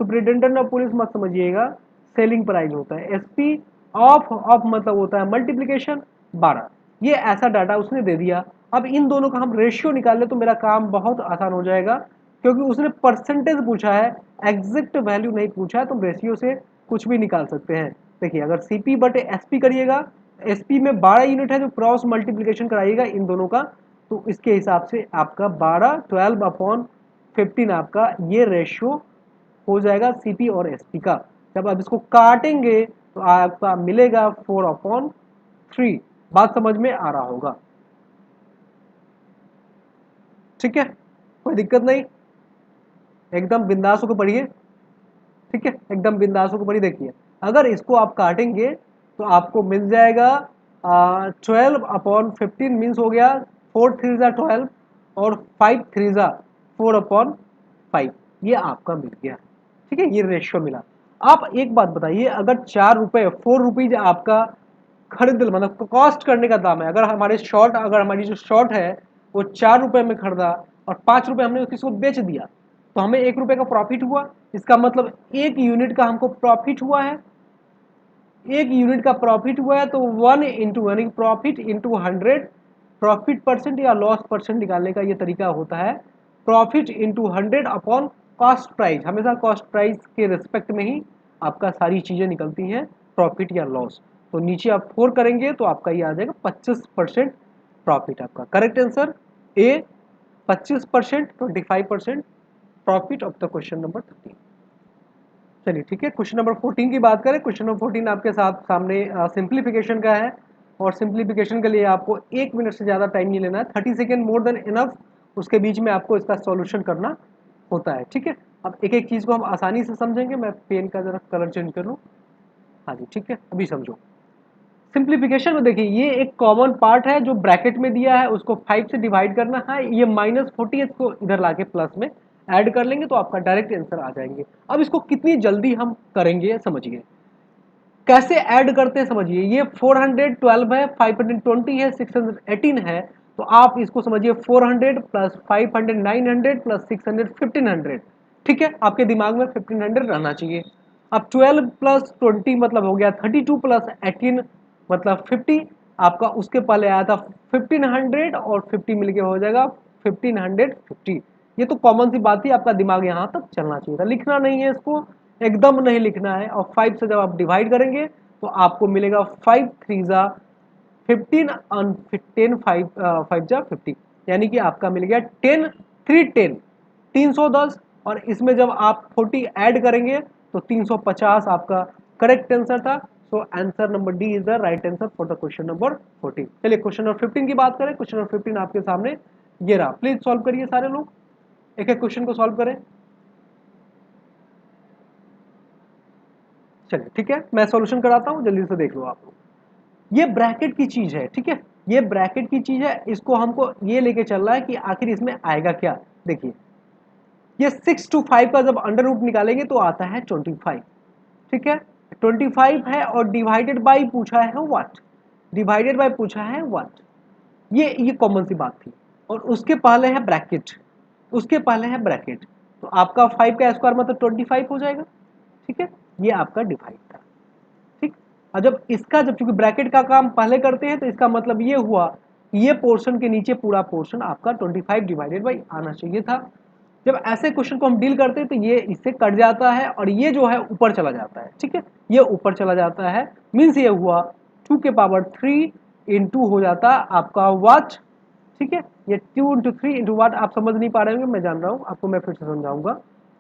सुपरिटेंडेंट ऑफ पुलिस मत समझिएगा, सेलिंग प्राइस होता है एसपी ऑफ मतलब होता है मल्टीप्लीकेशन 12। ये ऐसा डाटा उसने दे दिया। अब इन दोनों का हम रेशियो निकाल ले तो मेरा काम बहुत आसान हो जाएगा, क्योंकि उसने परसेंटेज पूछा है, एग्जैक्ट वैल्यू नहीं पूछा है। तो रेशियो से कुछ भी निकाल सकते हैं। देखिए अगर सीपी बटे एसपी करिएगा, एसपी में 12 यूनिट है, जो क्रॉस मल्टीप्लीकेशन कराइएगा इन दोनों का, तो इसके हिसाब से आपका 12 आपका ये रेशियो हो जाएगा सीपी और एसपी का। जब आप इसको काटेंगे तो आपका मिलेगा 4/3। बात समझ में आ रहा होगा, ठीक है, कोई दिक्कत नहीं, एकदम बिंदास होकर पढ़िए। ठीक है, एकदम बिंदास होकर पढ़िए। देखिए अगर इसको आप काटेंगे तो आपको मिल जाएगा 12/15 मीन्स हो गया 4 3 12 और 5 3 4/5, ये आपका मिल गया। ठीक है, ये रेशियो मिला। आप एक बात बताइए, अगर 4 रुपए 4 रुपीज आपका खरीद मतलब कॉस्ट करने का दाम है, अगर हमारी जो शॉर्ट है वो 4 रुपए में खरीदा और 5 रुपए हमने किसी को बेच दिया, तो हमें 1 रुपए का प्रॉफिट हुआ। इसका मतलब 1 यूनिट का हमको प्रॉफिट हुआ है, 1 यूनिट का प्रॉफिट हुआ है। तो 1 यानी प्रॉफिट इंटू 100, प्रॉफिट परसेंट या लॉस परसेंट निकालने का ये तरीका होता है, profit into 100 upon cost price. हमेशा कॉस्ट प्राइस के रिस्पेक्ट में ही आपका सारी चीजें निकलती हैं, प्रॉफिट या लॉस। तो नीचे आप 4 करेंगे तो आपका ये आ जाएगा 25% प्रॉफिट। आपका correct answer A 25%, 25% profit of the question number 13। चलिए ठीक है, क्वेश्चन नंबर 14 की बात करें। क्वेश्चन नंबर 14 आपके साथ सामने सिंप्लीफिकेशन का है, और सिंप्लीफिकेशन के लिए आपको 1 मिनट से ज़्यादा टाइम नहीं लेना है, 30 सेकेंड मोर देन इनफ उसके बीच में आपको इसका सॉल्यूशन करना होता है। ठीक है, अब एक एक चीज को हम आसानी से समझेंगे। मैं पेन का जरा कलर चेंज कर लूँ। हाँ जी, ठीक है, अभी समझो। सिंप्लीफिकेशन में देखिए, ये एक कॉमन पार्ट है जो ब्रैकेट में दिया है, उसको 5 से डिवाइड करना है। ये -40 को इधर लाके प्लस में ऐड कर लेंगे तो आपका डायरेक्ट आंसर आ जाएंगे। अब इसको कितनी जल्दी हम करेंगे समझिए, कैसे ऐड करते हैं समझिए। ये 412 है, 520 है, 618 है। तो आप इसको समझिए 400 प्लस 500 900 प्लस 600 1500। ठीक है, आपके दिमाग में 1500 रहना चाहिए। अब 12 प्लस 20 मतलब हो गया 32 प्लस 18 मतलब 50। आपका उसके पहले आया था 1500 और 50 मिलके हो जाएगा 1550। ये तो कॉमन सी बात थी, आपका दिमाग यहाँ तक चलना चाहिए था। लिखना नहीं है इसको, एकदम नहीं लिखना है। और 5 से जब आप डिवाइड करेंगे तो आपको मिलेगा 5 3 जा 15 और 10 5 5 जा 50, यानी कि आपका मिल गया 10 3 10 310। और इसमें जब आप 40 ऐड करेंगे तो 350 आपका करेक्ट आंसर था। So answer number D is the right answer for the question number 14। चलिए क्वेश्चन नंबर 15 की बात करें। क्वेश्चन नंबर 15 आपके सामने ये रहा, प्लीज सॉल्व करिए सारे लोग, एक एक क्वेश्चन को सॉल्व करें। चलिए ठीक है, मैं सॉल्यूशन कराता हूं, जल्दी से देख लो आप लोग। ये ब्रैकेट की चीज है, ठीक है, ये ब्रैकेट की चीज है। इसको हमको ये लेके चल रहा है कि आखिर इसमें आएगा क्या। देखिए, ये 6 to 5 का जब अंडर रूट निकालेंगे तो आता है 25। ठीक है, 25 है और डिवाइडेड बाई पूछा है व्हाट, डिवाइडेड बाई पूछा है व्हाट। ये कॉमन सी बात थी। और उसके पहले है ब्रैकेट, उसके पहले है ब्रैकेट। तो आपका 5 का स्क्वायर मतलब 25 हो जाएगा। ठीक है, ये आपका डिवाइड था। ठीक, और जब इसका जब चूंकि ब्रैकेट का काम पहले करते हैं तो इसका मतलब ये हुआ कि ये पोर्शन के नीचे पूरा पोर्शन आपका 25 डिवाइडेड बाई आना चाहिए था। जब ऐसे क्वेश्चन को हम डील करते हैं तो ये इससे कट जाता है और ये जो है ऊपर चला जाता है। ठीक है, ये ऊपर चला जाता है, मीन्स ये हुआ 2 के पावर 3 इंटू हो जाता आपका वाट। ठीक है, ये 2 इंटू 3 इंटू वाट। आप समझ नहीं पा रहे होंगे, मैं जान रहा हूँ, आपको मैं फिर से समझाऊंगा,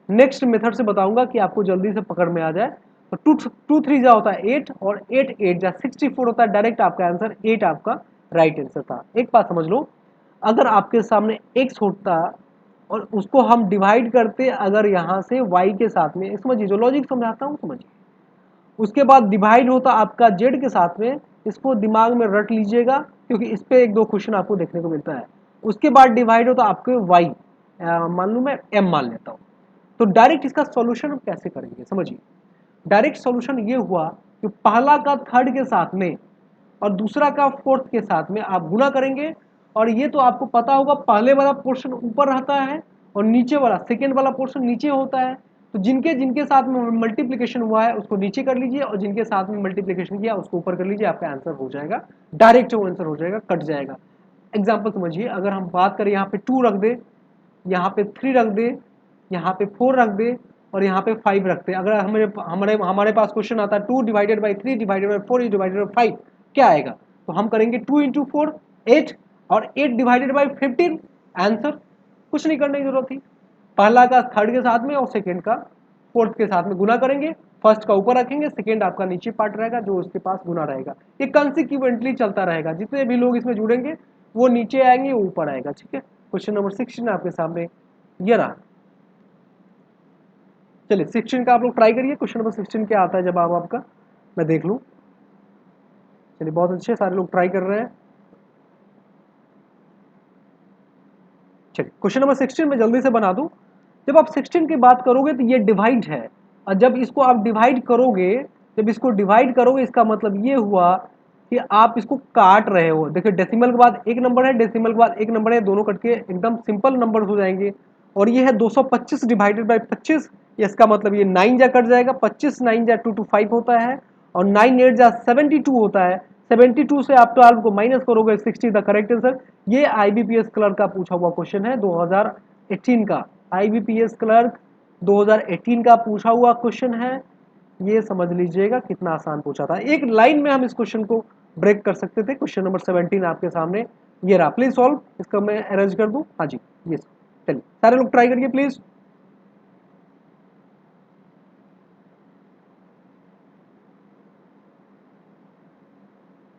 नेक्स्ट मेथड से बताऊंगा कि आपको जल्दी से पकड़ में आ जाए। तो 2 3 जा होता है 8 और 8 8 जा 64 होता है। डायरेक्ट आपका आंसर 8 आपका राइट आंसर था। एक बात समझ लो, अगर आपके सामने x होता और उसको हम डिवाइड करते अगर यहाँ से y के साथ में, समझिए जो लॉजिक समझाता हूँ समझिए, उसके बाद डिवाइड होता आपका z के साथ में। इसको दिमाग में रट लीजिएगा क्योंकि इस पे एक दो क्वेश्चन आपको देखने को मिलता है। उसके बाद डिवाइड होता आपके y, मान लूँ मैं m मान लेता हूँ। तो डायरेक्ट इसका सॉल्यूशन हम कैसे करेंगे समझिए। डायरेक्ट सॉल्यूशन ये हुआ कि पहला का थर्ड के साथ में और दूसरा का फोर्थ के साथ में आप गुना करेंगे। और ये तो आपको पता होगा, पहले वाला पोर्शन ऊपर रहता है और नीचे वाला सेकेंड वाला पोर्शन नीचे होता है। तो जिनके जिनके साथ में मल्टीप्लीकेशन हुआ है उसको नीचे कर लीजिए और जिनके साथ में मल्टीप्लीकेशन किया उसको ऊपर कर लीजिए, आपका आंसर हो जाएगा। डायरेक्ट वो आंसर हो जाएगा, कट जाएगा। एग्जाम्पल समझिए, अगर हम बात करें यहाँ पे 2 रख दे, यहाँ पे 3 रख दे, यहाँ पे 4 रख दे और यहाँ पे 5 रखते हैं। अगर हमारे हमारे हमारे पास क्वेश्चन आता है 2 divided by 3 divided by 4 divided by 5 क्या आएगा, तो हम करेंगे 2 इंटू 4 8 और 8 डिवाइडेड बाई 15 आंसर। कुछ नहीं करने की जरूरत थी, पहला का थर्ड के साथ में और सेकेंड का फोर्थ के साथ में गुना करेंगे। फर्स्ट का ऊपर रखेंगे, सेकेंड आपका नीचे पार्ट रहेगा जो उसके पास गुना रहेगा। ये कंसिक्वेंटली चलता रहेगा, जितने भी लोग इसमें जुड़ेंगे वो नीचे आएंगे वो ऊपर आएगा। ठीक है, क्वेश्चन नंबर 16 आपके सामने ये रहा। चलिए 16 का आप लोग ट्राई करिए। क्वेश्चन नंबर 16 क्या आता है जब आप आपका मैं देख लूं। चलिए बहुत अच्छे, सारे लोग ट्राई कर रहे हैं। चलिए क्वेश्चन नंबर 16 में जल्दी से बना दूं। जब आप 16 की बात करोगे तो ये डिवाइड है, और जब इसको आप डिवाइड करोगे, जब इसको डिवाइड करोगे इसका मतलब ये हुआ कि आप इसको काट रहे हो। देखिए डेसिमल के बाद एक नंबर है, डेसिमल के बाद एक नंबर है, दोनों कट के एकदम सिंपल नंबर हो जाएंगे। और ये है 225 डिवाइडेड बाई 25, इसका मतलब ये 9 जा कट जाएगा, 25 9 जा 2 to 5 होता है और 9 8 जा 72 होता है। 72 से आप 12 को माइनस करोगे, 60 द करेक्ट आंसर। ये आईबीपीएस क्लर्क का पूछा हुआ क्वेश्चन है 2018 का। आईबीपीएस क्लर्क 2018 का पूछा हुआ क्वेश्चन है। ये समझ लीजिएगा कितना आसान पूछा था, एक लाइन में हम इस क्वेश्चन को ब्रेक कर सकते थे। क्वेश्चन नंबर 17 आपके सामने ये रहा, प्लीज सॉल्व। इसका मैं अरेंज कर दूं, हाँ जी ये चलिए सारे लोग ट्राई करिए प्लीज।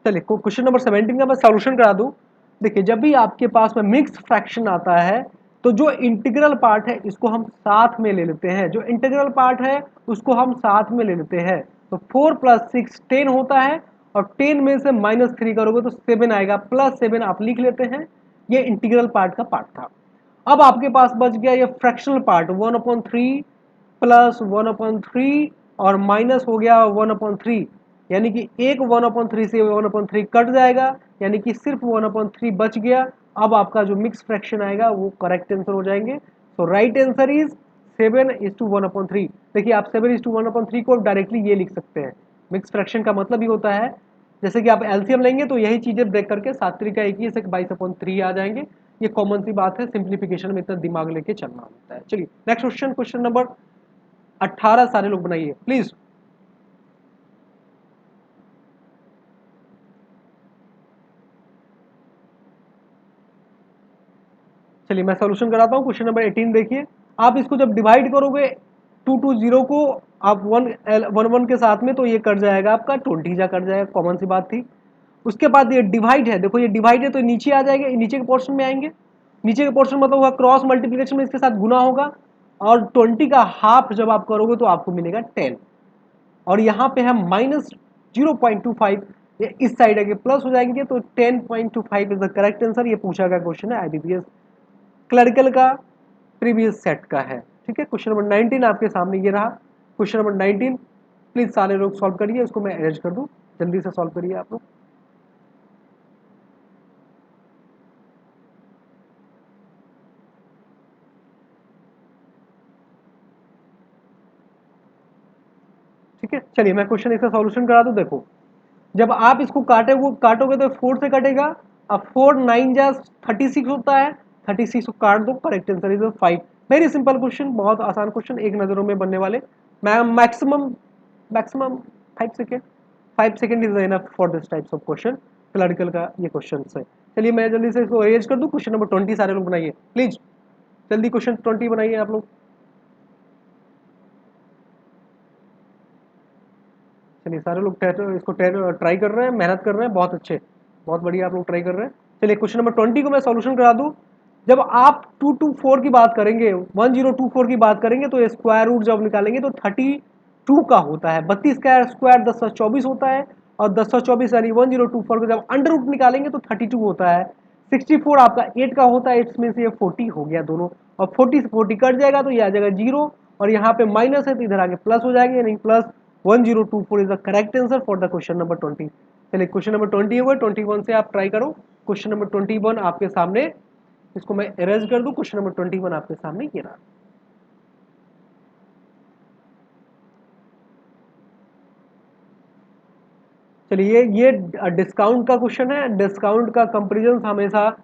चलिए क्वेश्चन नंबर 17 का मैं सॉल्यूशन करा दूं। देखिए जब भी आपके पास में मिक्स फ्रैक्शन आता है तो जो इंटीग्रल पार्ट है इसको हम साथ में ले लेते हैं, जो इंटीग्रल पार्ट है उसको हम साथ में ले लेते हैं। तो 4 + 6 10 होता है, और 10 में से -3 करोगे तो 7 आएगा, +7 आप लिख लेते हैं। ये इंटीग्रल पार्ट का पार्ट था। अब आपके पास बच गया ये फ्रैक्शनल पार्ट, 1/3 प्लस 1/3 और माइनस हो गया 1/3, यानी कि एक 1/3 से 1/3 कट जाएगा, यानी कि सिर्फ 1/3 बच गया। अब आपका जो मिक्स फ्रैक्शन आएगा वो करेक्ट आंसर हो जाएंगे। सो राइट आंसर इज 7:1/3। देखिए आप 7:1/3 को डायरेक्टली ये लिख सकते हैं। मिक्स फ्रैक्शन का मतलब ही होता है, जैसे कि आप एलसीएम लेंगे तो यही चीजें ब्रेक करके 7 × 21 से 22/3 आ जाएंगे। ये कॉमन सी बात है, सिंप्लीफिकेशन में इतना दिमाग लेके चलना होता है। चलिए नेक्स्ट क्वेश्चन, क्वेश्चन नंबर 18 सारे लोग बनाइए प्लीज। चलिए मैं सॉल्यूशन कराता हूँ। क्वेश्चन नंबर 18 देखिए, आप इसको जब डिवाइड करोगे 2 को आप 1 के साथ में, तो ये कट जाएगा आपका 20 जा कट जाएगा, कॉमन सी बात थी। उसके बाद ये डिवाइड है, देखो ये डिवाइड है तो नीचे आ जाएगा, नीचे के पोर्शन में आएंगे। नीचे के पोर्शन मतलब होगा क्रॉस मल्टीप्लिकेशन में इसके साथ गुना होगा, और 20 का हाफ जब आप करोगे तो आपको मिलेगा 10, और यहाँ पे हम -0.25 ये इस साइड आगे प्लस हो जाएंगे, तो 10.25 इज द करेक्ट आंसर। ये पूछा गया क्वेश्चन है आईबीपीएस क्लरिकल का प्रीवियस सेट का है। ठीक है, क्वेश्चन नंबर 19 आपके सामने ये रहा। क्वेश्चन नंबर 19 प्लीज सारे लोग सॉल्व करिए, इसको मैं अरेंज कर दूं, जल्दी से सॉल्व करिए आप लोग। ठीक है, चलिए मैं क्वेश्चन इसका सॉल्यूशन करा दूं। देखो जब आप इसको काटोगे तो 4 से कटेगा। अब 4 9 जा 36 होता है, 36 को काट दो, correct answer is 5। Very simple question, बहुत आसान क्वेश्चन, एक नजरों में बनने वाले। Maximum maximum 5 second, 5 second is enough for this types of question, clerical का ये क्वेश्चन है। चलिए मैं जल्दी से इसको अरेंज कर दूं। क्वेश्चन नंबर 20 सारे लोग बनाइए प्लीज, जल्दी क्वेश्चन 20 बनाइए आप लोग। चलिए सारे लोग इसको ट्राई कर रहे हैं, मेहनत कर रहे हैं, बहुत अच्छे, बहुत बढ़िया आप लोग ट्राई कर रहे हैं। चलिए क्वेश्चन नंबर 20 को मैं सॉल्यूशन करा दूं। जब आप 224 की बात करेंगे, 1024 की बात करेंगे, तो स्क्वायर रूट जब निकालेंगे तो 32 का होता है। 32 का स्क्वायर 1024 होता है, और 1024 यानी 1024 को जब अंडर रूट निकालेंगे तो 32 होता है। 64 आपका 8 का होता है, इसमें से ये 40 हो गया दोनों, और 40 से 40 कट जाएगा तो ये आ जाएगा 0, और यहाँ पे माइनस है तो इधर आगे प्लस हो जाएंगे, यानी plus 1024 is the correct answer for the question number 20। चलिए क्वेश्चन नंबर 20 हुआ, 21 से आप ट्राई करो। क्वेश्चन नंबर 21 आपके सामने, इसको मैं इरेज कर दूं। क्वेश्चन नंबर 21 आपके सामने ये रहा। चलिए ये डिस्काउंट का क्वेश्चन है। डिस्काउंट का कंपेरिजन हमेशा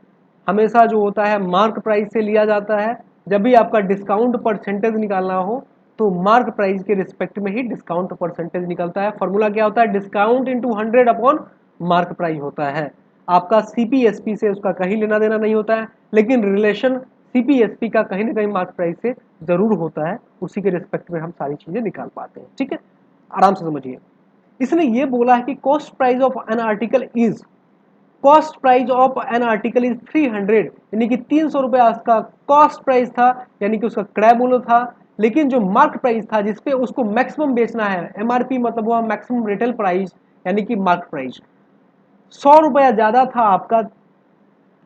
हमेशा जो होता है मार्क प्राइस से लिया जाता है। जब भी आपका डिस्काउंट परसेंटेज निकालना हो तो मार्क प्राइस के रिस्पेक्ट में ही डिस्काउंट परसेंटेज निकलता है। फॉर्मूला क्या होता है, discount into 100 upon mark price होता है। आपका सीपीएसपी से उसका कहीं लेना देना नहीं होता है, लेकिन रिलेशन सीपीएसपी का कहीं ना कहीं मार्क प्राइस से जरूर होता है, उसी के रिस्पेक्ट में हम सारी चीजें निकाल पाते हैं। ठीक है, आराम से समझिए। इसने ये बोला है कि cost price of an article is, cost price of an article is 300, यानी कि 300 रुपया उसका कॉस्ट प्राइस था, यानी कि उसका क्रय मूल्य था। लेकिन जो मार्क प्राइस था जिसपे उसको मैक्सिमम बेचना है, एमआरपी मतलब हुआ मैक्सिमम रिटेल प्राइस, यानी कि मार्क प्राइस 100 रुपया ज्यादा था आपका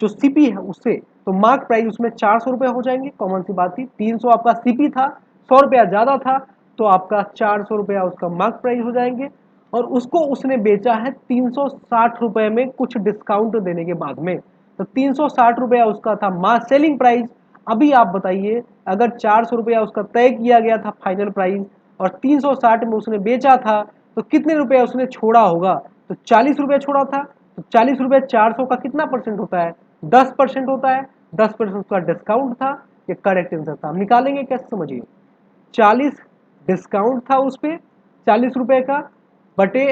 जो सीपी है उससे, तो मार्क प्राइस उसमें 400 रुपया हो जाएंगे, कॉमन सी बात थी। 300 आपका सीपी था, 100 रुपया ज्यादा था, तो आपका 400 रुपया उसका मार्क प्राइस हो जाएंगे। और उसको उसने बेचा है 360 रुपए में कुछ डिस्काउंट देने के बाद में, तो 360 रुपया उसका था मार्क सेलिंग प्राइस। अभी आप बताइए, अगर 400 रुपया उसका तय किया गया था फाइनल प्राइस, और 360 में उसने बेचा था, तो कितने रुपया उसने छोड़ा होगा, तो 40 रुपया छोड़ा था। तो 40 रुपया 400 का कितना परसेंट होता है, 10% होता है। 10% उसका डिस्काउंट था, ये करेक्ट आंसर था। हम निकालेंगे कैसे, समझिए। 40 डिस्काउंट था उस पर 40 रुपए का, बटे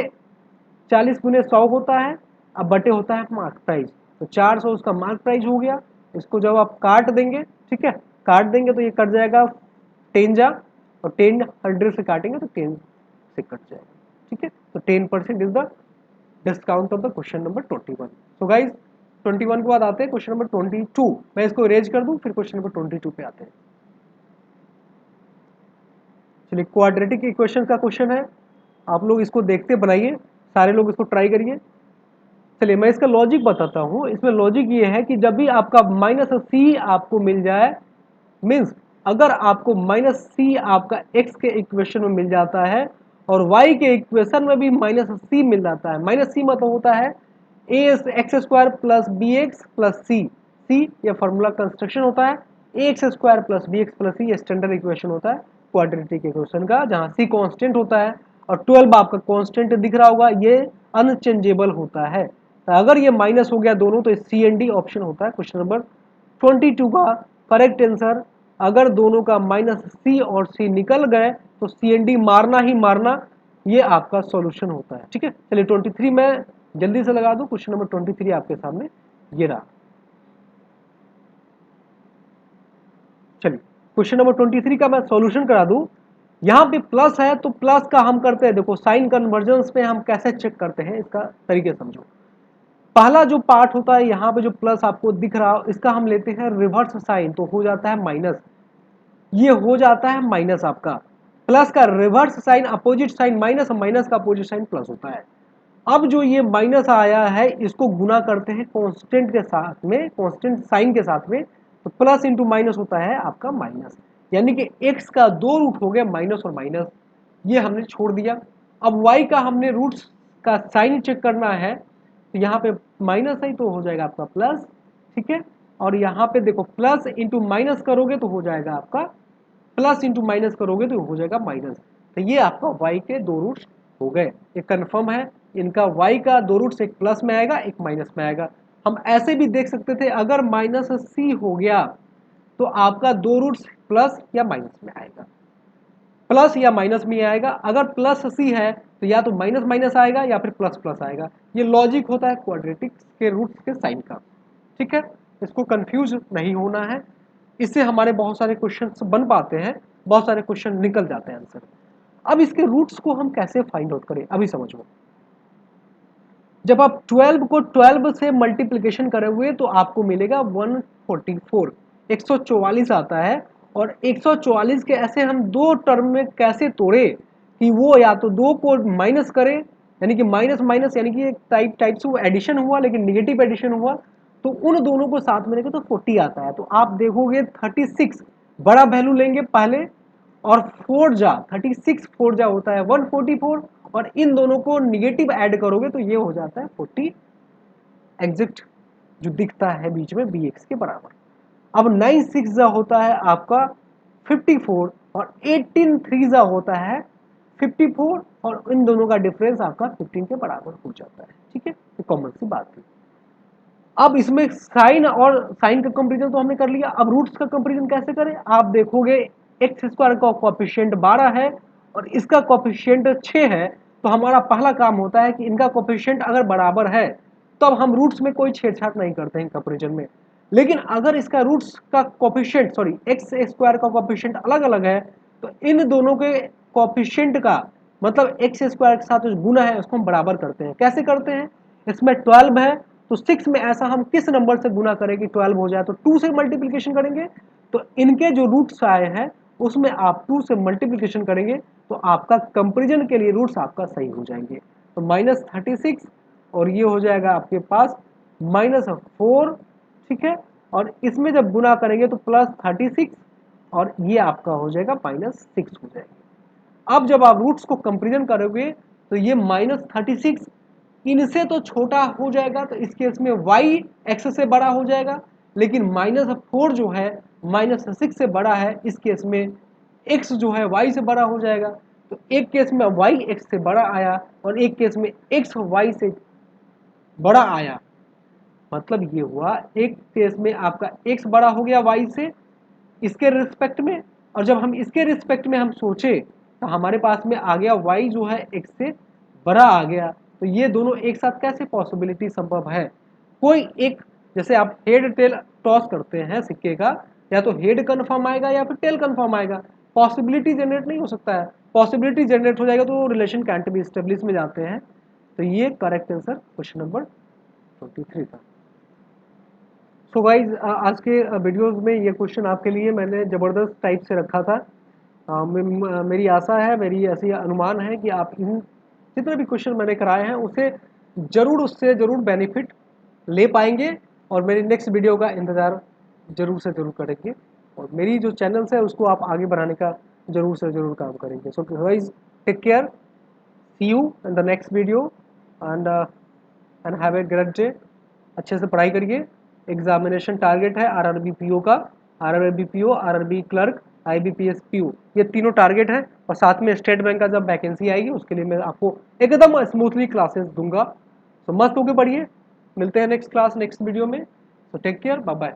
40 गुने 100 होता है, अब बटे होता है मार्क प्राइस, तो 400 उसका मार्क प्राइस हो गया। इसको जब आप काट देंगे, ठीक है, काट देंगे तो ये कट जाएगा 10 जा, और 10 100 से काटेंगे तो 10 से कट जाएगा। ठीक है, तो 10% is the discount of the question number 21। So guys 21 के बाद आते हैं क्वेश्चन नंबर 22। मैं इसको इरेज कर दूं, फिर क्वेश्चन नंबर 22 पे आते हैं। चलिए, क्वाड्रेटिक इक्वेशन का क्वेश्चन है, आप लोग इसको देखते बनाइए, सारे लोग इसको ट्राई करिए। चलिए मैं इसका लॉजिक बताता हूँ। इसमें लॉजिक ये है कि जब भी आपका -c आपको मिल जाए, मीन्स अगर आपको -c आपका x के इक्वेशन में मिल जाता है और y के इक्वेशन में भी -c मिल जाता है, -c मतलब होता है ax² plus bx plus c ये फॉर्मूला कंस्ट्रक्शन होता है, ax² plus bx plus c ये स्टैंडर्ड इक्वेशन होता है क्वाड्रेटिक इक्वेशन का, जहाँ c कांस्टेंट होता है और 12 आपका कांस्टेंट दिख रहा होगा, ये अनचेंजेबल होता है। तो अगर ये माइनस हो गया दोनों तो सी एंड डी ऑप्शन होता है क्वेश्चन नंबर 22 का करेक्ट आंसर। अगर दोनों का -c और c निकल गए तो सी एंड डी मारना ही मारना, ये आपका सॉल्यूशन होता है। ठीक है, चलिए 23 में जल्दी से लगा दूं, क्वेश्चन नंबर 23 आपके सामने ये रहा। चलिए क्वेश्चन नंबर 23 का मैं सॉल्यूशन करा दूं। यहाँ पे प्लस है तो प्लस का हम करते हैं, देखो साइन कन्वर्जन्स पे हम कैसे चेक करते हैं, इसका तरीके समझो। पहला जो पार्ट होता है यहाँ पे जो प्लस आपको दिख रहा हो, इसका हम लेते हैं रिवर्स साइन, तो हो जाता है माइनस, ये हो जाता है माइनस आपका। प्लस का reverse sign opposite sign minus, minus का अपोजिट साइन प्लस होता है। अब जो ये माइनस आया है इसको गुना करते हैं कांस्टेंट के साथ में, कांस्टेंट साइन के साथ में, तो प्लस इंटू माइनस होता है आपका माइनस, यानी कि x का 2 रूट हो गया माइनस और माइनस, ये हमने छोड़ दिया। अब y का हमने रूट्स का साइन चेक करना है, तो यहाँ पे माइनस है तो हो जाएगा आपका प्लस, ठीक है। और यहाँ पे देखो प्लस इंटू माइनस करोगे तो हो जाएगा आपका प्लस, इंटू माइनस करोगे तो हो जाएगा माइनस। तो ये आपका y के 2 रूट्स हो गए, ये कन्फर्म है। इनका y का 2 रूट्स एक प्लस में आएगा एक माइनस में आएगा। हम ऐसे भी देख सकते थे, अगर -c हो गया तो आपका 2 रूट्स प्लस या माइनस में आएगा, प्लस या माइनस में आएगा। अगर प्लस c है तो या तो माइनस माइनस आएगा या फिर प्लस प्लस आएगा। ये लॉजिक होता है क्वाड्रेटिक के रूट्स के साइन का, ठीक है। इसको कंफ्यूज नहीं होना है, इससे हमारे बहुत सारे क्वेश्चंस बन पाते हैं, बहुत सारे क्वेश्चन निकल जाते हैं आंसर। अब इसके रूट्स को हम कैसे फाइंड आउट करें, अभी समझो। जब आप 12 को 12 से मल्टीप्लिकेशन करोगे तो आपको मिलेगा 144, 144 आता है। और 144 के ऐसे हम दो टर्म में कैसे तोड़े कि वो या तो दो को माइनस करें, यानी कि माइनस माइनस, यानी कि एक टाइप से वो एडिशन हुआ लेकिन निगेटिव एडिशन हुआ, तो उन दोनों को साथ में लेंगे तो 40 आता है। तो आप देखोगे 36 बड़ा वैल्यू लेंगे पहले, और 36 4 जा होता है 144, और इन दोनों को निगेटिव ऐड करोगे तो ये हो जाता है 40 एग्जैक्ट जो दिखता है बीच में bx के बराबर। अब 9 6 जा होता है आपका 54, और 18 3 जा होता है 54, और इन दोनों का डिफरेंस आपका 15 के बराबर हो जाता है, ठीक है। ये कॉमन सी बात है। अब इसमें साइन और साइन का कंपैरिजन तो हमने कर लिया, अब रूट्स का कंपैरिजन कैसे करें। आप देखोगे x² का कोएफिशिएंट 12 है और इसका कोएफिशिएंट 6 है, तो हमारा पहला काम होता है कि इनका कोएफिशिएंट अगर बराबर है तो अब हम रूट्स में कोई छेड़छाड़ नहीं करते हैं कंपैरिजन में। लेकिन अगर इसका रूट्स का कोएफिशिएंट x² का कोएफिशिएंट अलग अलग है, तो इन दोनों के कोएफिशिएंट का मतलब x² के साथ जो गुना है उसको हम बराबर करते हैं। कैसे करते हैं, इसमें 12 है तो 6 में ऐसा हम किस नंबर से गुना करें कि 12 हो जाए, तो 2 से मल्टीप्लिकेशन करेंगे। तो इनके जो रूट्स आए हैं उसमें आप 2 से मल्टीप्लिकेशन करेंगे तो आपका कंपैरिजन के लिए रूट्स आपका सही हो जाएंगे। तो -36 और ये हो जाएगा आपके पास -4, ठीक है। और इसमें जब गुना करेंगे तो +36 और ये आपका हो जाएगा -6 हो जाएगा। अब जब आप रूट्स को कंपैरिजन करोगे तो ये -36 इनसे तो छोटा हो जाएगा, तो इस केस में y x से बड़ा हो जाएगा, लेकिन -4 जो है -6 से बड़ा है, इस केस में x जो है y से बड़ा हो जाएगा। तो एक केस में y x से बड़ा आया और एक केस में x y से बड़ा आया, मतलब ये हुआ एक केस में आपका x बड़ा हो गया y से इसके रिस्पेक्ट में, और जब हम इसके रिस्पेक्ट में हम सोचे तो हमारे पास में आ गया y जो है x से बड़ा आ गया। तो ये दोनों एक साथ कैसे पॉसिबिलिटी संभव है, कोई एक, जैसे आप हेड टेल टॉस करते हैं सिक्के का, या तो हेड कंफर्म आएगा या फिर टेल कंफर्म आएगा, पॉसिबिलिटी जनरेट नहीं हो सकता है। पॉसिबिलिटी जनरेट हो जाएगा तो रिलेशन कैंट बी एस्टेब्लिश में जाते हैं। तो ये करेक्ट आंसर क्वेश्चन नंबर 23 था। सो गाइज आज के वीडियोस में ये क्वेश्चन आपके लिए मैंने ज़बरदस्त टाइप से रखा था। मेरी आशा है, मेरी ऐसी अनुमान है कि आप इन जितने भी क्वेश्चन मैंने कराए हैं उसे उससे ज़रूर बेनिफिट ले पाएंगे और मेरी नेक्स्ट वीडियो का इंतज़ार ज़रूर से ज़रूर करेंगे और मेरी जो चैनल्स है उसको आप आगे बढ़ाने का ज़रूर से ज़रूर काम करेंगे। So guys take care, see you in the next video and have a great day. अच्छे से पढ़ाई करिए। एग्जामिनेशन टारगेट है आरआरबी पीओ का, RRB PO, RRB clerk, IBPS PO, ये तीनों टारगेट हैं और साथ में स्टेट बैंक का जब वैकेंसी आएगी उसके लिए मैं आपको एकदम स्मूथली क्लासेस दूंगा। तो मस्त होकर पढ़िए। मिलते हैं नेक्स्ट क्लास नेक्स्ट वीडियो में। So take care, bye bye.